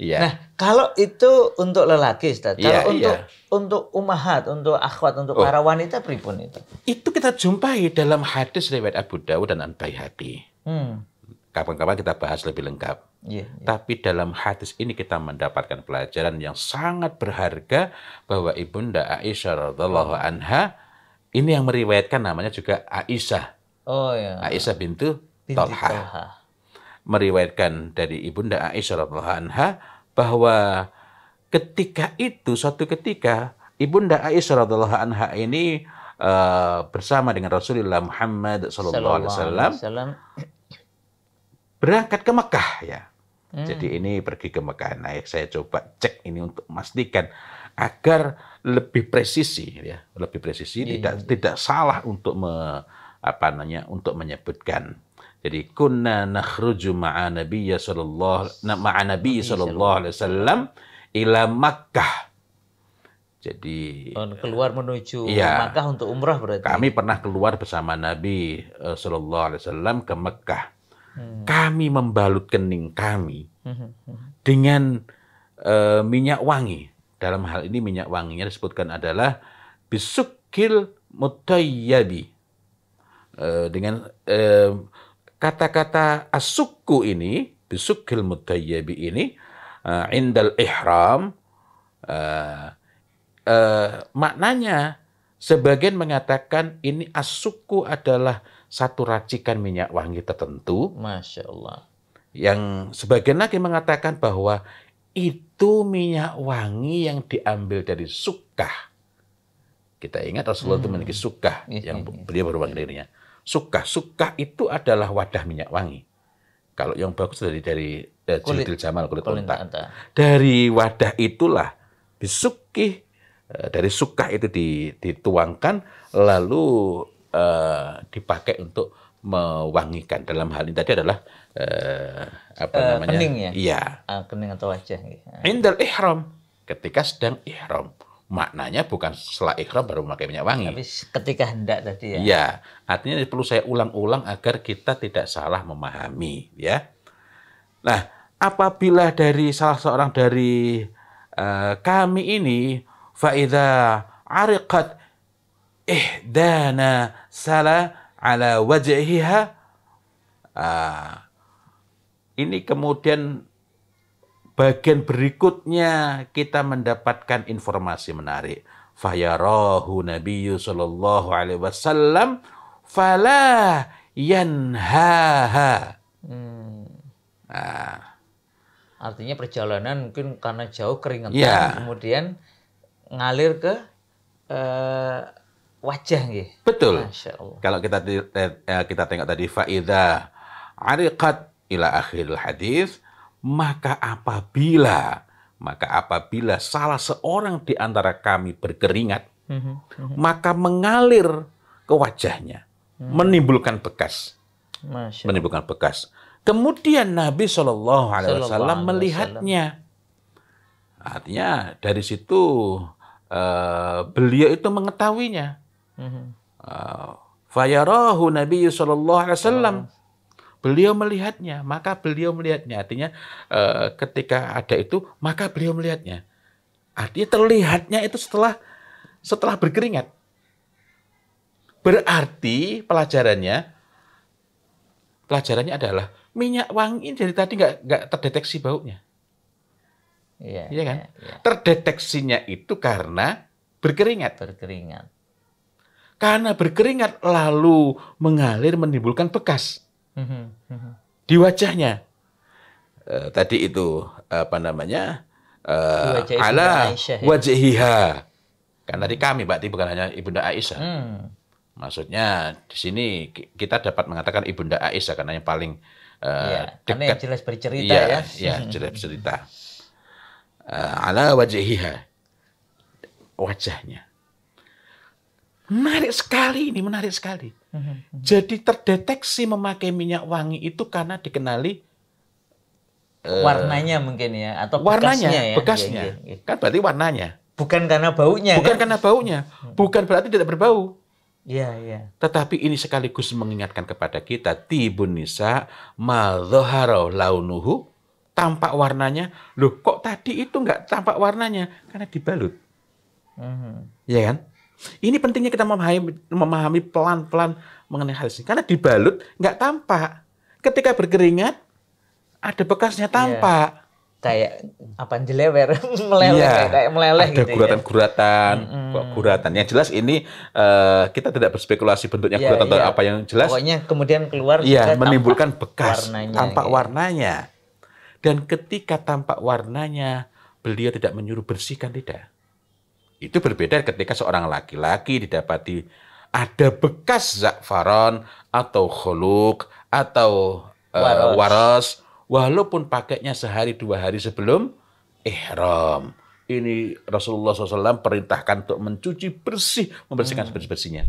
Iya. Nah, kalau itu untuk lelaki, Ustaz. Iya, Kalau iya. untuk ummahat, untuk akhwat, untuk para wanita pripun itu? Itu kita jumpai dalam hadis riwayat Abu Dawud dan Al-Baihaqi. Kapan-kapan kita bahas lebih lengkap. Iya, iya. Tapi dalam hadis ini kita mendapatkan pelajaran yang sangat berharga bahwa Ibunda Aisyah radhiallahu anha ini yang meriwayatkan namanya juga Aisyah. Oh ya. Aisyah binti Binti Talha. Talha. Meriwayatkan dari Ibunda Aisyah radhiallahu anha bahwa ketika itu, suatu ketika Ibunda Aisyah radhiallahu anha ini bersama dengan Rasulullah Muhammad sallallahu alaihi wasallam berangkat ke Mekah ya. Jadi ini pergi ke Mekah. Nah, saya coba cek ini untuk memastikan agar lebih presisi ya, lebih presisi, tidak salah untuk untuk menyebutkan. Jadi kunna nakhruju ma'a Nabi sallallahu alaihi wasallam ila Makkah. Jadi keluar menuju Makkah untuk umrah berarti. Kami pernah keluar bersama Nabi sallallahu alaihi wasallam ke Mekah. Kami membalut kening kami dengan minyak wangi. Dalam hal ini minyak wanginya disebutkan adalah bisukil mutayyabi. Dengan kata-kata asukku ini, bisukil mutayyabi ini, indal ihram, maknanya sebagian mengatakan ini asukku adalah satu racikan minyak wangi tertentu. Masya Allah. Yang sebagian lagi mengatakan bahwa itu minyak wangi yang diambil dari sukkah. Kita ingat Rasulullah itu memiliki sukkah yang beliau berwangi dirinya. Sukkah itu adalah wadah minyak wangi. Kalau yang bagus dari jildil jamal, kulit unta. Dari wadah itulah disukih, dari sukkah itu dituangkan lalu dipakai untuk mewangikan. Dalam hal ini tadi adalah kening ya? Iya. Kening atau wajah. Indal ihram, ketika sedang ihram. Maknanya bukan setelah ihram baru memakai minyak wangi. Tapi ketika hendak tadi ya? Iya. Artinya perlu saya ulang-ulang agar kita tidak salah memahami. Ya. Nah, apabila dari salah seorang dari kami ini, fa'idha ariqat ihdana sala ala wajhiha, ini kemudian bagian berikutnya kita mendapatkan informasi menarik. Fayarahu Nabiyyu sallallahu alaihi wasallam fala yanhaha. Artinya perjalanan mungkin karena jauh keringetan, kemudian ngalir ke wajah nggih. Betul. Masya Allah. Kalau kita tengok tadi faida ariqat ila akhiril hadis, maka apabila salah seorang di antara kami berkeringat, maka mengalir ke wajahnya, menimbulkan bekas. Menimbulkan bekas. Kemudian Nabi Shallallahu Alaihi Wasallam melihatnya. Artinya dari situ beliau itu mengetahuinya. Fayarahu Nabi Shallallahu Alaihi Wasallam. Beliau melihatnya, maka beliau melihatnya. Artinya ketika ada itu, maka beliau melihatnya. Artinya terlihatnya itu setelah berkeringat. Berarti pelajarannya adalah minyak wangi ini dari tadi nggak terdeteksi baunya. Iya kan? Iya. Terdeteksinya itu karena berkeringat. Karena berkeringat lalu mengalir menimbulkan bekas di wajahnya. Tadi itu ala wajhiha. Karena di kami berarti bukan hanya Ibunda Aisyah. Maksudnya di sini kita dapat mengatakan Ibunda Aisyah karena yang paling dekat. Karena yang jelas bercerita ya. Ya, jelas bercerita. Ala wajhiha, wajahnya. Menarik sekali. Jadi terdeteksi memakai minyak wangi itu karena dikenali warnanya mungkin ya, atau bekasnya. Kan berarti warnanya. Bukan karena baunya. Bukan berarti tidak berbau. Iya. Tetapi ini sekaligus mengingatkan kepada kita tibun nisa ma dhahara launuhu tampak warnanya. Loh, kok tadi itu nggak tampak warnanya? Karena dibalut. Ya kan? Ini pentingnya kita memahami pelan-pelan mengenai hal ini. Karena dibalut nggak tampak. Ketika berkeringat, ada bekasnya tampak. Kayak apa, jelewer, meleleh, kayak meleleh ada gitu. Ada guratan. Yang jelas ini kita tidak berspekulasi bentuknya guratan atau apa, yang jelas. Pokoknya kemudian keluar menimbulkan bekas, warnanya, tampak warnanya. Dan ketika tampak warnanya, beliau tidak menyuruh bersihkan, tidak. Itu berbeda ketika seorang laki-laki didapati ada bekas za'faron atau khuluk atau waras, walaupun pakainya sehari 2 hari sebelum ihram. Ini Rasulullah SAW perintahkan untuk mencuci bersih, membersihkan sebersih-bersihnya.